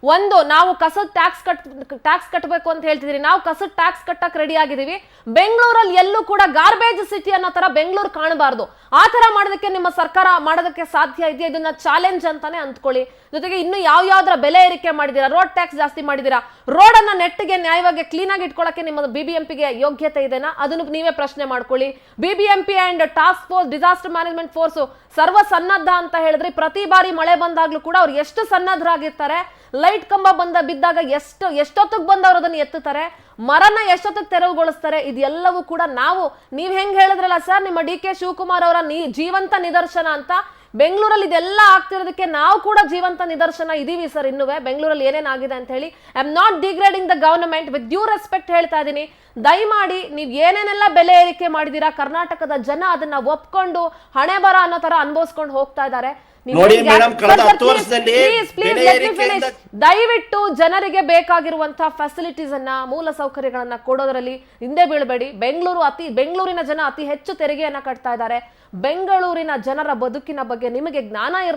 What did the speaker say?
ಒಂದು ನಾವು ಕಸದ ಟ್ಯಾಕ್ಸ್ ಕಟ್ಟಬೇಕು ಅಂತ ಹೇಳ್ತಿದ್ರಿ. ನಾವು ಕಸದ ಟ್ಯಾಕ್ಸ್ ಕಟ್ಟಕ್ ರೆಡಿ ಆಗಿದೀವಿ. ಬೆಂಗಳೂರಲ್ಲಿ ಎಲ್ಲೂ ಕೂಡ ಗಾರ್ಬೇಜ್ ಸಿಟಿ ಅನ್ನೋ ತರ ಬೆಂಗಳೂರು ಕಾಣಬಾರ್ದು. ಆ ತರ ಮಾಡೋದಕ್ಕೆ ನಿಮ್ಮ ಸರ್ಕಾರ ಮಾಡೋದಕ್ಕೆ ಸಾಧ್ಯ ಇದೆಯಾ? ಇದನ್ನ ಚಾಲೆಂಜ್ ಅಂತಾನೆ ಅಂದ್ಕೊಳ್ಳಿ. ಜೊತೆಗೆ ಇನ್ನು ಯಾವ್ಯಾವ್ದ್ರ ಬೆಲೆ ಏರಿಕೆ ಮಾಡಿದೀರಾ, ರೋಡ್ ಟ್ಯಾಕ್ಸ್ ಜಾಸ್ತಿ ಮಾಡಿದೀರಾ, ರೋಡ್ ಅನ್ನ ನೆಟ್ಟಿಗೆ ನ್ಯಾಯವಾಗಿ ಕ್ಲೀನ್ ಆಗಿ ಇಟ್ಕೊಳ್ಳಕ್ಕೆ ನಿಮ್ಮ ಬಿಬಿಎಂಪಿಗೆ ಯೋಗ್ಯತೆ ಇದೆನಾ? ಅದನ್ನು ನೀವೇ ಪ್ರಶ್ನೆ ಮಾಡ್ಕೊಳ್ಳಿ. BBMP and task force disaster management force ಸರ್ವ ಸನ್ನದ್ಧ ಅಂತ ಹೇಳಿದ್ರಿ. ಪ್ರತಿ ಬಾರಿ ಮಳೆ ಬಂದಾಗ್ಲೂ ಕೂಡ ಅವ್ರು ಎಷ್ಟು ಸನ್ನದ್ಧರಾಗಿರ್ತಾರೆ. ಲೈಟ್ ಕಂಬ ಬಿದ್ದಾಗ ಎಷ್ಟೊತ್ತಿಗೆ ಬಂದವರು ಅದನ್ನು ಎತ್ತುತ್ತಾರೆ, ಮರನ ಎಷ್ಟೊತ್ತಿಗೆ ತೆರವುಗೊಳಿಸ್ತಾರೆ. ಇದೆಲ್ಲವೂ ಕೂಡ ನೀವ್ ಹೆಂಗ್ ಹೇಳಿದ್ರಲ್ಲ ಸರ್, ನಿಮ್ಮ ಡಿ ಕೆ ಶಿವಕುಮಾರ್ ಅವರ ಜೀವಂತ ನಿದರ್ಶನ ಅಂತ. ಬೆಂಗಳೂರಲ್ಲಿ ಇದೆಲ್ಲ ಆಗ್ತಿರೋದಕ್ಕೆ ನಾವು ಕೂಡ ಜೀವಂತ ನಿದರ್ಶನ ಇದೀವಿ ಸರ್. ಇನ್ನುವೆ ಬೆಂಗಳೂರಲ್ಲಿ ಏನೇನಾಗಿದೆ ಅಂತ ಹೇಳಿ. I am not degrading the government, with due respect ಹೇಳ್ತಾ ಇದ್ದೀನಿ. ದಯಮಾಡಿ ನೀವ್ ಏನೇನೆಲ್ಲ ಬೆಲೆ ಏರಿಕೆ ಮಾಡಿದೀರಾ, ಕರ್ನಾಟಕದ ಜನ ಅದನ್ನ ಒಪ್ಕೊಂಡು ಹಣೆ ಬರ ಅನ್ನೋ ತರ ಅನುಭವಿಸ್ಕೊಂಡು ಹೋಗ್ತಾ ಇದ್ದಾರೆ. ದಯವಿಟ್ಟು ಜನರಿಗೆ ಬೇಕಾಗಿರುವಂತಹ ಫೆಸಿಲಿಟೀಸ್ ಅನ್ನ, ಮೂಲ ಸೌಕರ್ಯಗಳನ್ನ ಕೊಡೋದ್ರಲ್ಲಿ ಹಿಂದೆ ಬೀಳಬೇಡಿ. ಬೆಂಗಳೂರಿನ ಜನ ಅತಿ ಹೆಚ್ಚು ತೆರಿಗೆಯನ್ನ ಕಟ್ತಾ ಇದ್ದಾರೆ. ಬೆಂಗಳೂರಿನ ಜನರ ಬದುಕಿನ ಬಗ್ಗೆ ನಿಮಗೆ ಜ್ಞಾನ ಇರಲಿ.